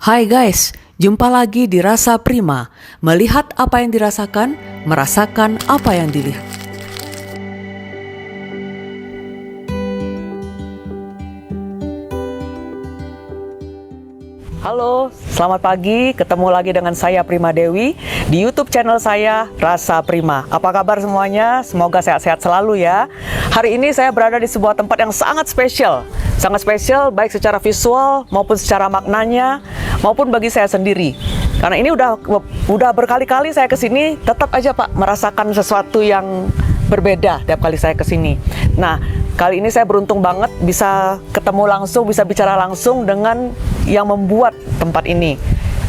Hai guys, jumpa lagi di Rasa Prima. Melihat apa yang dirasakan, merasakan apa yang dilihat. Halo, selamat pagi. Ketemu lagi dengan saya Prima Dewi di YouTube channel saya Rasa Prima. Apa kabar semuanya? Semoga sehat-sehat selalu ya. Hari ini saya berada di sebuah tempat yang sangat spesial. Sangat spesial baik secara visual maupun secara maknanya maupun bagi saya sendiri. Karena ini udah berkali-kali saya kesini, tetap aja Pak merasakan sesuatu yang berbeda tiap kali saya kesini. Nah, kali ini saya beruntung banget bisa ketemu langsung, bisa bicara langsung dengan yang membuat tempat ini,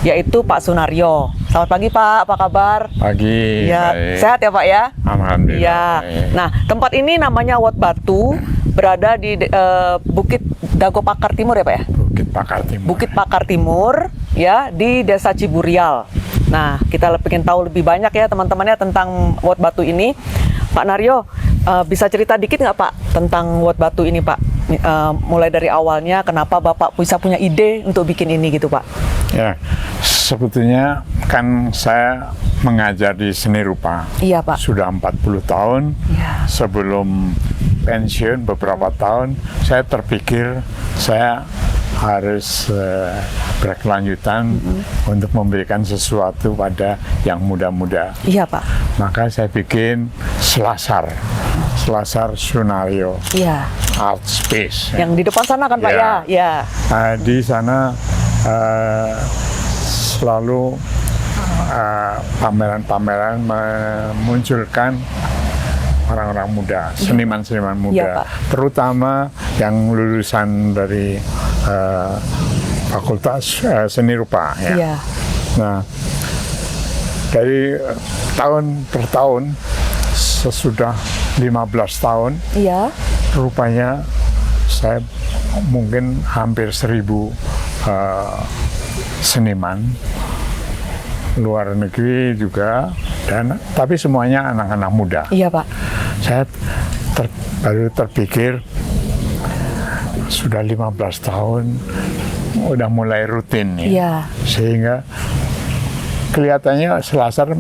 yaitu Pak Sunaryo. Selamat pagi Pak, apa kabar? Pagi, Ya, baik. sehat ya Pak ya? Alhamdulillah. Ya. Baik. Nah, tempat ini namanya Wat Batu, berada di Bukit Dago Pakar Timur ya Pak ya? Bukit Pakar Timur. Bukit Pakar Timur ya, di Desa Ciburial. Nah, kita pengen tahu lebih banyak ya teman-temannya tentang Wat Batu ini. Pak Naryo, bisa cerita dikit nggak Pak tentang Wat Batu ini Pak? Mulai dari awalnya, kenapa Bapak bisa punya ide untuk bikin ini gitu Pak? Ya, sebetulnya kan saya mengajar di seni rupa. Iya Pak. Sudah 40 tahun. Ya. Sebelum pensiun beberapa tahun, saya terpikir saya harus berkelanjutan untuk memberikan sesuatu pada yang muda-muda. Iya Pak. Maka saya bikin Selasar Sunaryo Iya. Art Space. Yang di depan sana kan Pak ya? Ya. Di sana selalu pameran-pameran memunculkan orang-orang muda, seniman-seniman muda, Iya, Pak. terutama yang lulusan dari Fakultas Seni Rupa. Ya. Iya. Nah, dari tahun per tahun, sesudah 15 tahun, Iya. rupanya saya mungkin hampir 1000 seniman luar negeri juga, tapi semuanya anak-anak muda. Iya Pak. Saya baru terpikir sudah 15 tahun udah mulai rutin ya. Iya. Sehingga kelihatannya Selasar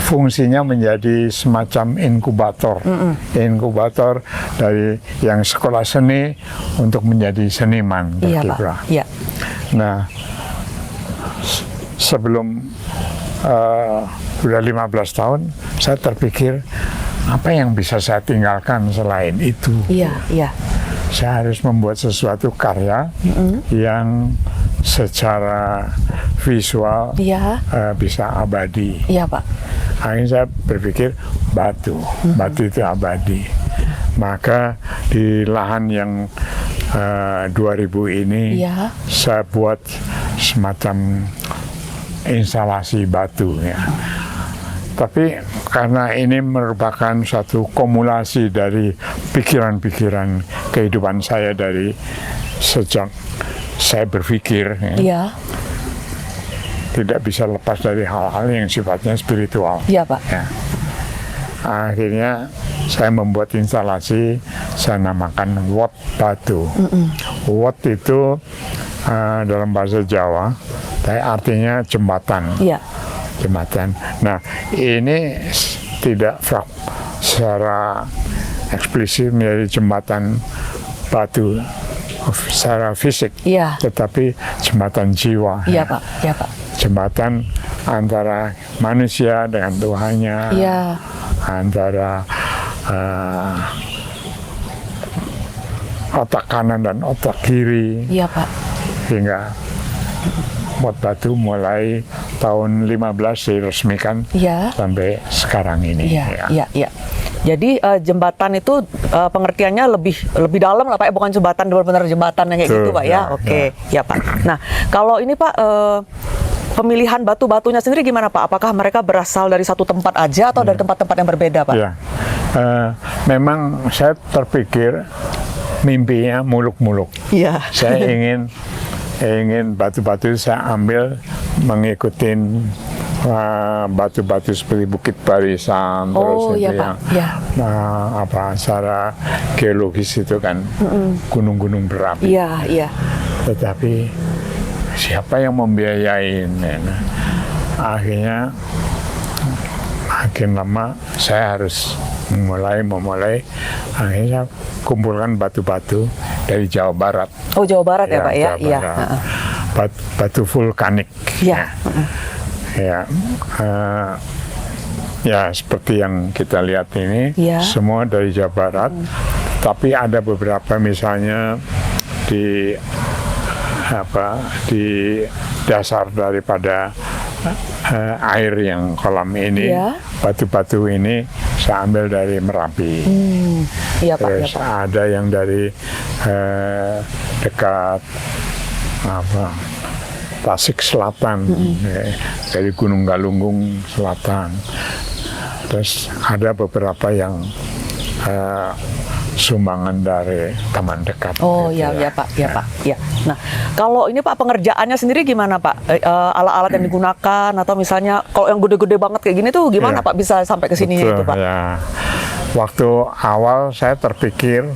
fungsinya menjadi semacam inkubator. Inkubator dari yang sekolah seni untuk menjadi seniman. Iya Pak. berkiprah. Iya. Nah, sebelum sudah 15 tahun, saya terpikir apa yang bisa saya tinggalkan selain itu. Iya. Iya. Saya harus membuat sesuatu karya yang secara visual Iya. bisa abadi. Iya Pak. Akhirnya saya berpikir batu itu abadi. Maka di lahan yang 2000 ini Iya. saya buat semacam instalasi batu ya. Tapi karena ini merupakan suatu kumulasi dari pikiran-pikiran kehidupan saya dari sejak saya berpikir ya, Iya. tidak bisa lepas dari hal-hal yang sifatnya spiritual. Iya Pak. Ya. Akhirnya saya membuat instalasi, saya namakan Wat Batu. Wat itu dalam bahasa Jawa, tapi artinya jembatan. Iya. Jembatan. Nah, ini tidak secara eksplisit menjadi jembatan batu secara fisik, Iya. tetapi jembatan jiwa. Iya Pak. Iya Pak. Jembatan antara manusia dengan Tuhannya, Iya. antara otak kanan dan otak kiri, Iya Pak. hingga Wat Batu mulai tahun 15 diresmikan Iya. sampai sekarang ini. Iya. Ya. Iya. Iya. Jadi jembatan itu pengertiannya lebih dalam lah Pak, bukan jembatan benar-benar jembatan yang kayak Betul, gitu Pak ya. ya, Oke, ya Pak. Nah, kalau ini Pak pemilihan batu-batunya sendiri gimana Pak? Apakah mereka berasal dari satu tempat aja atau dari tempat-tempat yang berbeda Pak? Ya. Memang saya terpikir mimpinya muluk-muluk. Iya. Saya ingin batu-batu saya ambil mengikuti batu-batu seperti Bukit Barisan, terus iya, itu Pak. yang Ya. secara geologis itu kan gunung-gunung berapi. Iya, iya. Tetapi siapa yang membiayain? Ya. Nah, akhirnya makin lama saya harus memulai. Akhirnya kumpulkan batu-batu dari Jawa Barat. Oh, Jawa Barat ya, Pak ya? Jawa Iya. Barat. Batu vulkanik. Iya. Ya, ya seperti yang kita lihat ini, Ya. semua dari Jawa Barat. Tapi ada beberapa misalnya di dasar daripada air yang kolam ini, Ya. batu-batu ini saya ambil dari Merapi. Iya, Pak. Terus Iya, Pak. ada yang dari dekat Tasik Selatan, ya, dari Gunung Galunggung Selatan. Terus ada beberapa yang sumbangan dari teman dekat. Oh gitu iya, Pak, ya Pak, ya. Nah, kalau ini Pak pengerjaannya sendiri gimana Pak? Alat-alat yang digunakan atau misalnya kalau yang gede-gede banget kayak gini tuh gimana Ya. Pak bisa sampai ke sini Betul, itu Pak? ya. Waktu awal saya terpikir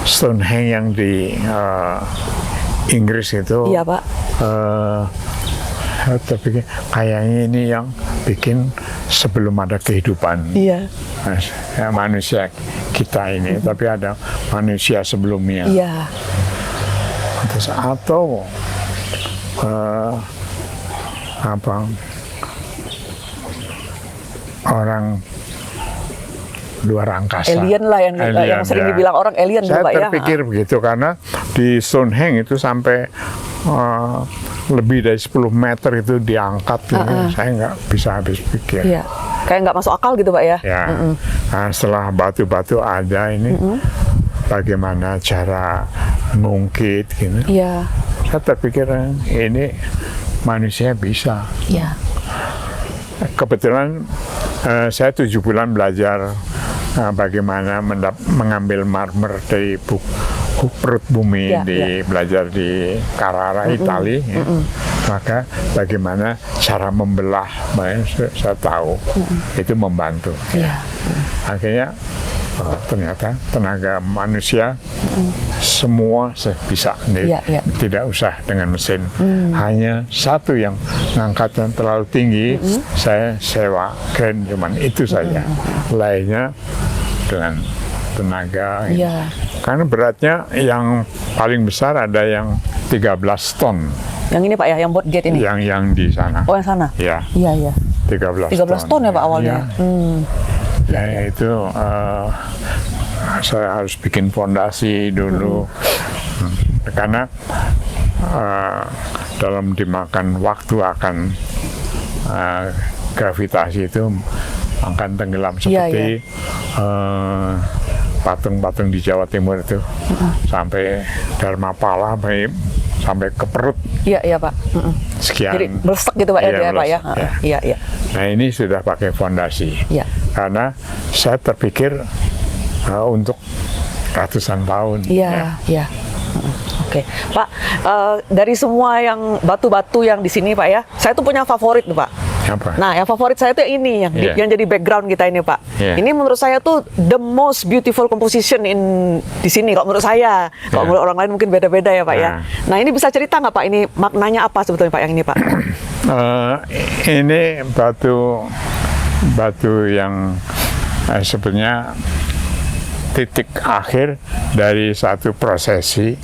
Stonehenge yang di Inggris itu, Iya Pak. saya terpikir kayaknya ini yang bikin sebelum ada kehidupan. Iya. Ya, manusia kita ini, tapi ada manusia sebelumnya. Iya. Terus atau orang luar angkasa. Alien lah yang sering ya. dibilang orang alien Saya Pak ya. terpikir begitu karena di Stonehenge itu sampai lebih dari 10 meter itu diangkat. Gitu. Saya nggak bisa habis pikir. Iya. Kayak nggak masuk akal gitu Pak ya. Ya. Nah, setelah batu-batu ada ini, bagaimana cara ngungkit gitu. Iya. Saya terpikir ini manusia bisa. Iya. Kebetulan saya 7 bulan belajar bagaimana mengambil marmer dari perut bumi, Ya, belajar di Carrara, Italia. Ya. Maka bagaimana cara membelah, saya tahu itu membantu. Iya. Akhirnya ternyata tenaga manusia semua bisa sendiri, Iya. tidak usah dengan mesin. Hanya satu yang ngangkatnya terlalu tinggi, saya sewa keren, cuman itu saja. Lainnya dengan tenaga. Iya. Karena beratnya yang paling besar ada yang 13 ton. Yang ini Pak ya, yang boat gate ini. Yang di sana. Oh yang sana. Ya, Iya iya. 13 ton ya Pak awalnya. Ya. Ya itu saya harus bikin fondasi dulu. Karena dalam dimakan waktu akan gravitasi itu akan tenggelam seperti patung-patung di Jawa Timur itu sampai Dharmapala sampai ke perut. Iya Pak. Sekian. Jadi melesak gitu Pak ya, dia, Pak ya. Ya. Iya. Nah ini sudah pakai fondasi. Iya. Karena saya terpikir untuk ratusan tahun. Iya. Oke, Pak. Dari semua yang batu-batu yang di sini Pak ya, saya tuh punya favorit tuh Pak. Apa? Nah, yang favorit saya tuh ini yang jadi background kita ini Pak. Ini menurut saya tuh the most beautiful composition di sini kalau menurut saya. Kalau menurut orang lain mungkin beda-beda ya Pak ya. Nah ini bisa cerita nggak Pak? Ini maknanya apa sebetulnya Pak yang ini Pak? Ini batu yang sebenarnya titik akhir dari satu prosesi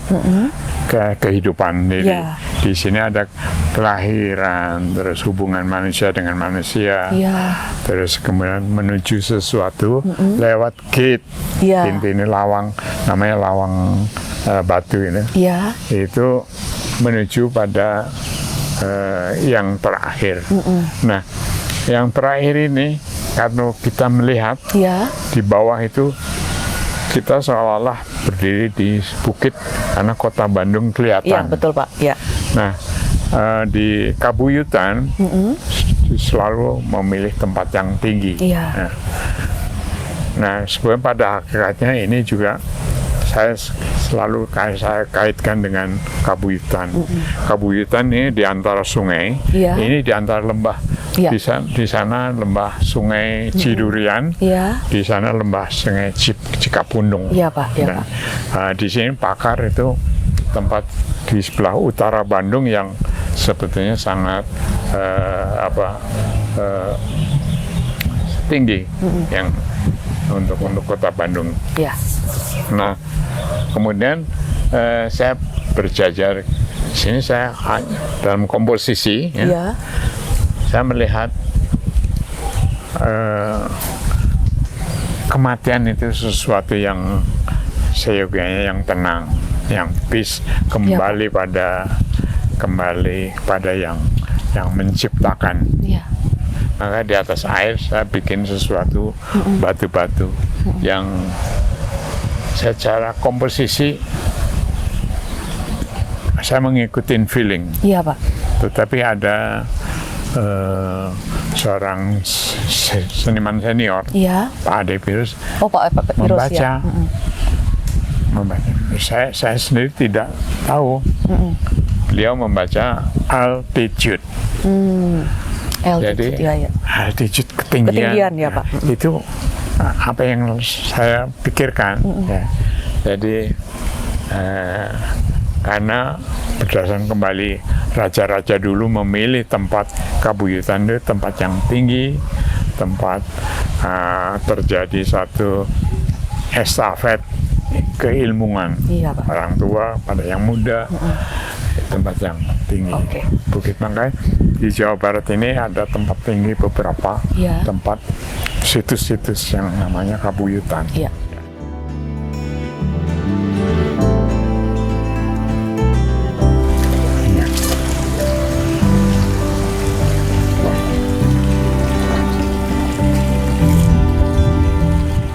ke kehidupan. Jadi di sini ada kelahiran, terus hubungan manusia dengan manusia, terus kemudian menuju sesuatu lewat gate. Pintu ini lawang, namanya lawang batu ini. Itu menuju pada yang terakhir. Nah, yang terakhir ini karena kita melihat di bawah itu kita seolah-olah berdiri di bukit karena kota Bandung kelihatan. Iya, betul Pak. Iya. Nah, di Kabuyutan selalu memilih tempat yang tinggi. Iya. Nah, sebenarnya pada hakikatnya ini juga saya selalu saya kaitkan dengan Kabuyutan. Kabuyutan ini di antara sungai, ini di antara lembah. Di sana lembah Sungai Cidurian, di sana lembah Sungai Cikapundung. Iya Pak. Iya, Nah, di sini Pakar itu tempat di sebelah utara Bandung yang sebetulnya sangat tinggi yang untuk kota Bandung. Ya. Nah, kemudian saya berjajar di sini, saya dalam komposisi ya, Ya. saya melihat kematian itu sesuatu yang seyogianya, yang tenang, yang peace, kembali pada yang menciptakan. Ya. Maka di atas air saya bikin sesuatu batu-batu yang secara komposisi saya mengikuti feeling. Iya, Pak. Tetapi ada seorang seniman senior, Iya. Pak Ade Virus, Oh, Pak Virus, membaca. ya. Membaca. Saya sendiri tidak tahu. Beliau membaca altitude. Jadi ya. altitude, ketinggian. Ketinggian, ya, Pak. Itu apa yang saya pikirkan. Ya. Jadi karena berdasarkan kembali raja-raja dulu memilih tempat kabuyutan itu tempat yang tinggi, tempat terjadi satu estafet keilmuan. Iya, Pak. Orang tua pada yang muda, tempat yang tinggi. Oke. Bukit Manggai di Jawa Barat ini ada tempat tinggi beberapa, Iya. tempat situs-situs yang namanya kabuyutan. Iya.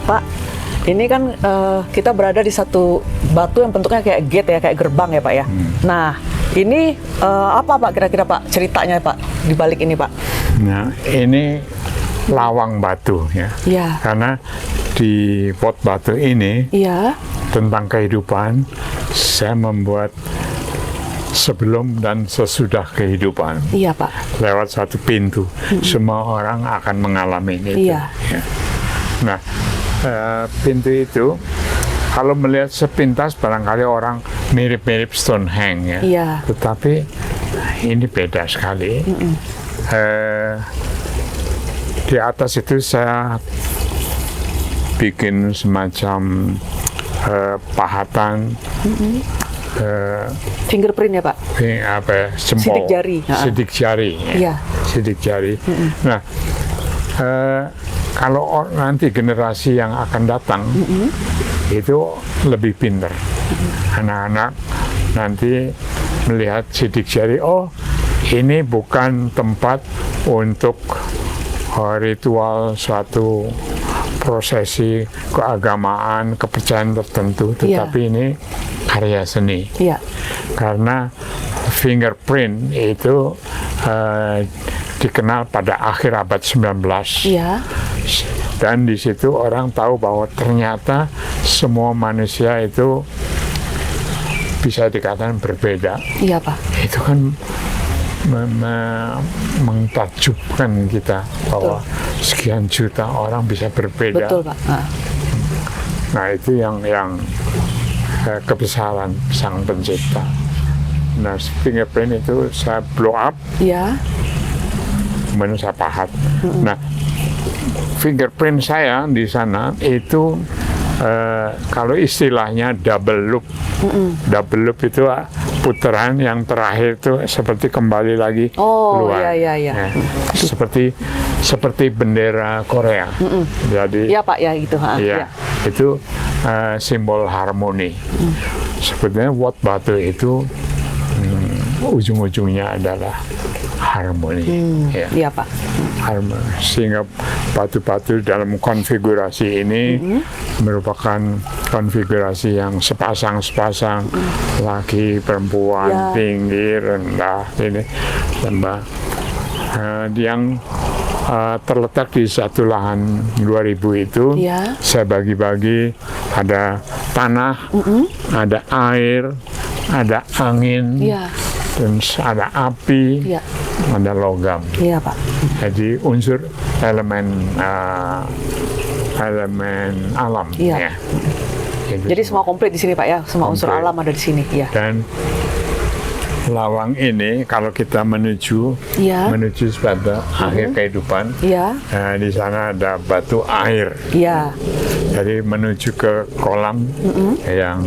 Pak, ini kan kita berada di satu batu yang bentuknya kayak gate ya, kayak gerbang ya, Pak ya. Nah, ini apa Pak kira-kira Pak ceritanya Pak di balik ini Pak? Nah, ini lawang batu ya. Iya. Karena di pot batu ini Iya. tentang kehidupan, saya membuat sebelum dan sesudah kehidupan. Iya Pak. Lewat satu pintu, semua orang akan mengalami itu. Iya. Ya. Nah, pintu itu kalau melihat sepintas barangkali orang mirip-mirip Stonehenge ya. Iya. Tetapi ini beda sekali. Di atas itu saya bikin semacam pahatan. Fingerprint ya Pak? Apa ya, jempol, Sidik jari. sidik jari, ya. Iya. Sidik jari. Nah, kalau nanti generasi yang akan datang itu lebih pintar. Anak-anak nanti melihat sidik jari, oh ini bukan tempat untuk ritual suatu prosesi keagamaan, kepercayaan tertentu, tetapi ini karya seni. Iya. Karena fingerprint itu dikenal pada akhir abad 19. Iya. Dan di situ orang tahu bahwa ternyata semua manusia itu bisa dikatakan berbeda. Iya Pak. Itu kan mentakjubkan kita bahwa sekian juta orang bisa berbeda. Betul Pak. Nah itu yang kebesaran sang pencipta. Nah fingerprint itu saya blow up, Iya. kemudian saya pahat. Nah fingerprint saya di sana itu kalau istilahnya double loop. Double loop itu putaran yang terakhir itu seperti kembali lagi keluar. Iya. Ya, seperti bendera Korea. Jadi Iya Pak ya gitu. iya, itu simbol harmoni. Sebetulnya Wat Batu itu ujung-ujungnya adalah harmoni. Ya. Iya Pak. Harmoni. Sehingga batu-batu dalam konfigurasi ini merupakan konfigurasi yang sepasang-sepasang, laki, perempuan, tinggi, rendah, ini lembah, yang terletak di satu lahan 2000 itu. Saya bagi-bagi, ada tanah, ada air, ada angin, dan ada api, ada logam. Iya Pak. Jadi unsur elemen alam. Iya. Ya. Itu Jadi semua komplit di sini Pak ya, semua unsur Komplit. alam ada di sini. Iya. Dan lawang ini kalau kita menuju Iya. pada akhir kehidupan, Iya. di sana ada batu air. Iya. Jadi menuju ke kolam yang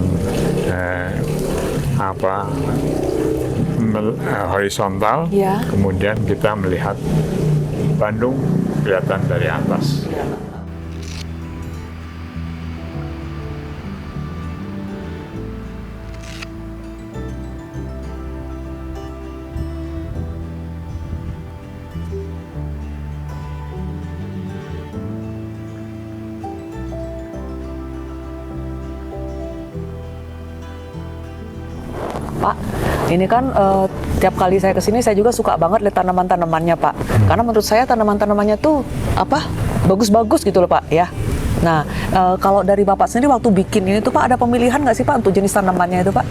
horizontal. Iya. Kemudian kita melihat Bandung kelihatan dari atas. Pak, ini kan tiap kali saya kesini saya juga suka banget lihat tanaman-tanamannya Pak. Karena menurut saya tanaman-tanamannya tuh bagus-bagus gitu loh Pak ya. Nah, kalau dari Bapak sendiri waktu bikin ini tuh Pak ada pemilihan nggak sih Pak untuk jenis tanamannya itu Pak?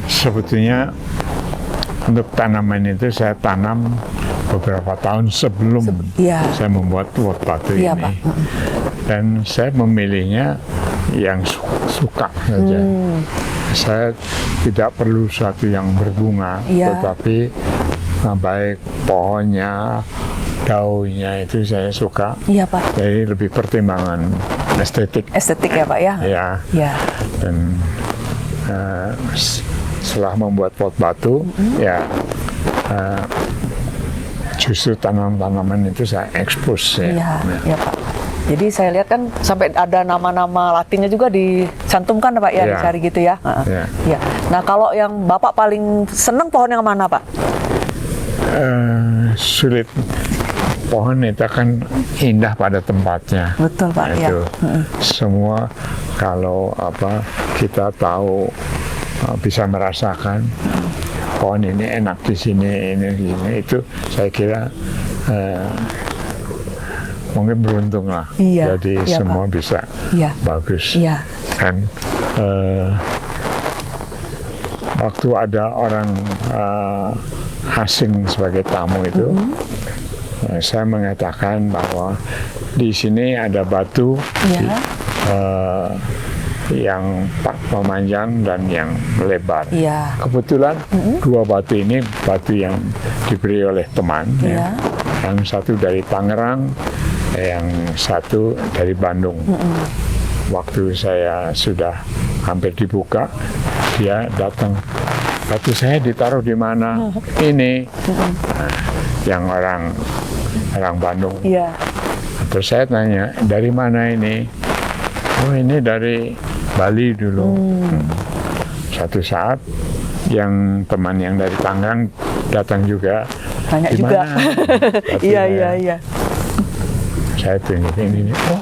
Sebetulnya untuk tanaman itu saya tanam beberapa tahun sebelum Iya. saya membuat pot batu Iya, ini. Pak. Dan saya memilihnya yang suka saja. Saya tidak perlu sesuatu yang berbunga, Iya. tetapi baik pohonnya, daunnya itu saya suka. Iya Pak. Jadi lebih pertimbangan estetik. Estetik ya Pak ya? Ya. Iya. Dan setelah membuat pot batu, ya justru tanaman-tanaman itu saya ekspos ya. Iya, iya Pak. Jadi saya lihat kan sampai ada nama-nama Latinnya juga dicantumkan Pak ya, Iya. dicari gitu ya. Iya. Iya. Nah kalau yang Bapak paling seneng pohon yang mana Pak? Sulit. Pohon itu kan indah pada tempatnya. Betul Pak ya. Itu semua kalau kita tahu bisa merasakan pohon ini enak di sini, ini itu saya kira mungkin beruntung lah. Iya, Jadi iya, semua Pak. bisa Iya. bagus. Iya. Dan waktu ada orang asing sebagai tamu itu, saya mengatakan bahwa di sini ada batu Iya. yang memanjang dan yang lebar. Iya. Kebetulan dua batu ini batu yang diberi oleh teman. Iya. Yang satu dari Tangerang, yang satu dari Bandung. Waktu saya sudah hampir dibuka, dia datang. Batu saya ditaruh di mana? Ini. Nah, yang orang Bandung. Iya. Terus saya tanya, dari mana ini? Oh, ini dari Bali dulu. Satu saat yang teman yang dari Tangerang datang juga. Tanya "Di juga. mana Iya, batunya?" iya, iya. Saya tunjukin ini. Oh,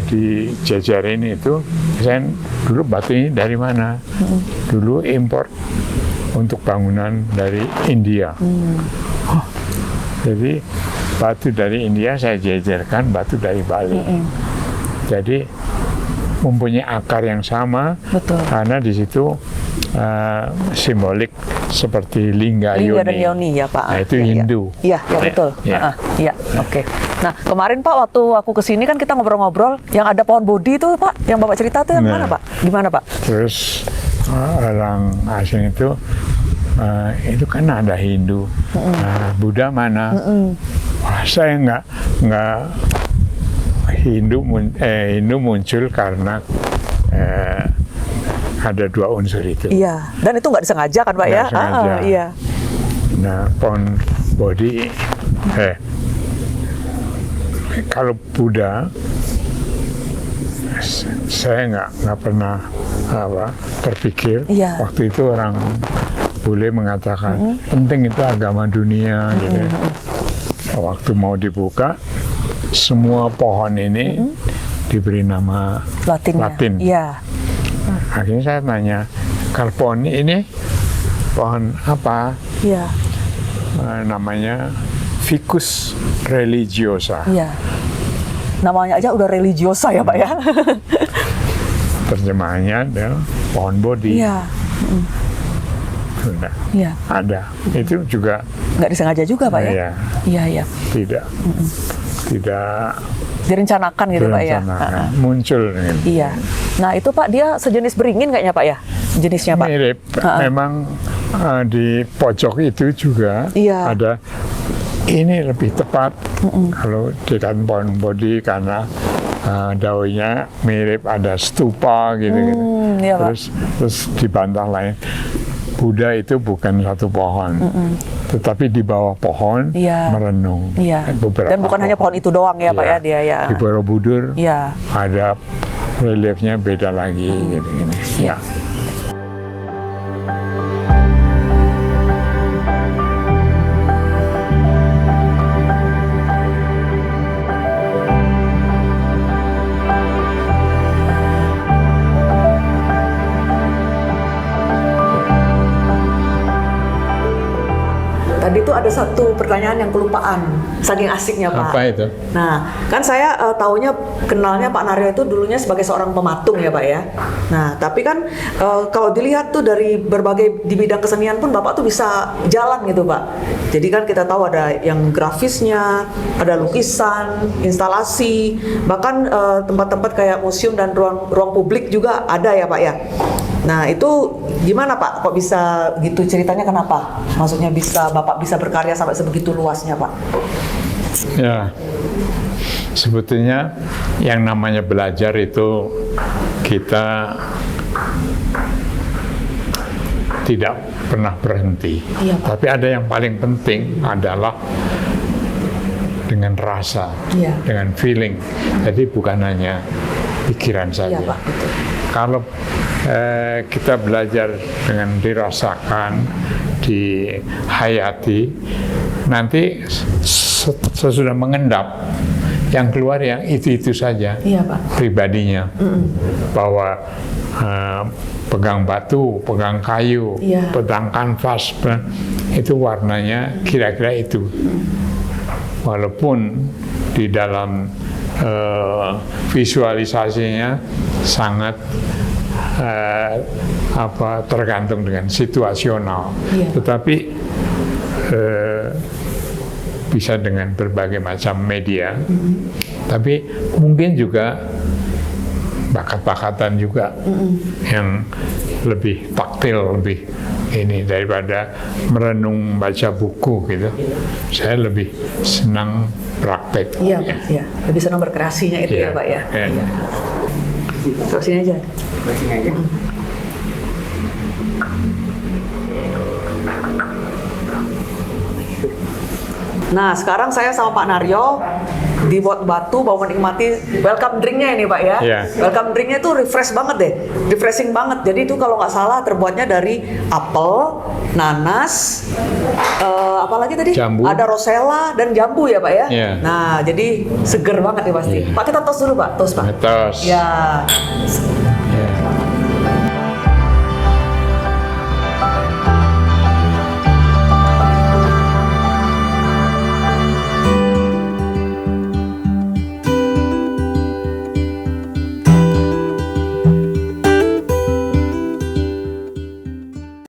di Jajar ini itu, saya dulu batu ini dari mana? Dulu impor untuk bangunan dari India. Oh, jadi batu dari India saya jajarkan batu dari Bali. Jadi mempunyai akar yang sama. Betul. Karena di situ simbolik seperti lingga Lingga yoni. dan Yoni ya Pak. Nah, itu Iya, iya. Hindu. Iya, ya betul. Ya. Iya, oke. Nah kemarin Pak waktu aku kesini kan kita ngobrol-ngobrol, yang ada pohon bodi itu Pak, yang Bapak cerita tuh yang Nah. mana Pak? Gimana Pak? Terus orang asing itu kan ada Hindu, Buddha mana? Wah, saya nggak Hindu muncul karena ada dua unsur itu. Iya, dan itu nggak disengaja kan Pak ya? Nggak sengaja. Iya. Nah, pohon bodi, kalau Buddha, saya nggak pernah terpikir. Iya. Waktu itu orang boleh mengatakan penting itu agama dunia gitu. Waktu mau dibuka, semua pohon ini diberi nama Latinnya. Latin. Iya. Akhirnya saya tanya, kalau pohon ini pohon apa? Iya. Namanya Ficus religiosa. Iya. Namanya aja udah religiosa ya Pak ya? Terjemahannya adalah pohon bodi. Iya. Sudah Iya. ada. Itu juga Nggak disengaja juga Pak ya? Iya. Iya, iya. tidak Direncanakan gitu Pak ya? direncanakan. Muncul gitu. Iya. Nah itu Pak dia sejenis beringin kayaknya Pak ya? jenisnya Pak? Mirip. Memang di pojok itu juga Iya. ada. Ini lebih tepat kalau Deccan Pound Body karena daunnya mirip, ada stupa gitu. Iya, Pak. Terus dibantah lain. Buddha itu bukan satu pohon, tetapi di bawah pohon Iya. merenung. Iya. Beberapa Dan bukan hanya pohon itu doang ya Pak ya dia ya. Di Borobudur Iya. ada reliefnya beda lagi gitu. Ya. Tadi tuh ada satu pertanyaan yang kelupaan, saking asiknya Pak. Apa itu? Nah, kan saya taunya kenalnya Pak Naryo itu dulunya sebagai seorang pematung ya Pak ya. Nah, tapi kan kalau dilihat tuh dari berbagai di bidang kesenian pun Bapak tuh bisa jalan gitu Pak. Jadi kan kita tahu ada yang grafisnya, ada lukisan, instalasi, bahkan tempat-tempat kayak museum dan ruang publik juga ada ya Pak ya. Nah itu gimana Pak? Kok bisa gitu ceritanya kenapa? Maksudnya Bapak bisa berkarya sampai sebegitu luasnya Pak? Ya, sebetulnya yang namanya belajar itu kita tidak pernah berhenti. Iya, Pak. Tapi ada yang paling penting adalah dengan rasa, Iya. dengan feeling. Jadi bukan hanya pikiran saja. Iya Pak. Betul. Kalau kita belajar dengan dirasakan, dihayati, nanti sesudah mengendap, yang keluar yang itu saja, Iya Pak. pribadinya. Bahwa pegang batu, pegang kayu, Iya. pegang kanvas, itu warnanya kira-kira itu. Walaupun di dalam visualisasinya sangat tergantung dengan situasional, Iya. tetapi bisa dengan berbagai macam media, tapi mungkin juga bakat-bakatan juga yang lebih taktil, lebih ini daripada merenung baca buku gitu. Saya lebih senang praktek. Iya Pak. Iya. Lebih senang berkreasinya itu ya Pak ya. Iya. Terus sini aja. Nah, sekarang saya sama Pak Naryo di Bot Batu mau menikmati welcome drinknya ini Pak ya. Iya. Welcome drinknya tuh refresh banget deh, refreshing banget. Jadi itu kalau nggak salah terbuatnya dari apel, nanas, apalagi tadi? Jambu. Ada rosella dan jambu ya Pak ya. Iya. Nah, jadi seger banget ya pasti. Iya. Pak kita tos dulu Pak, tos Pak. Tos. Ya.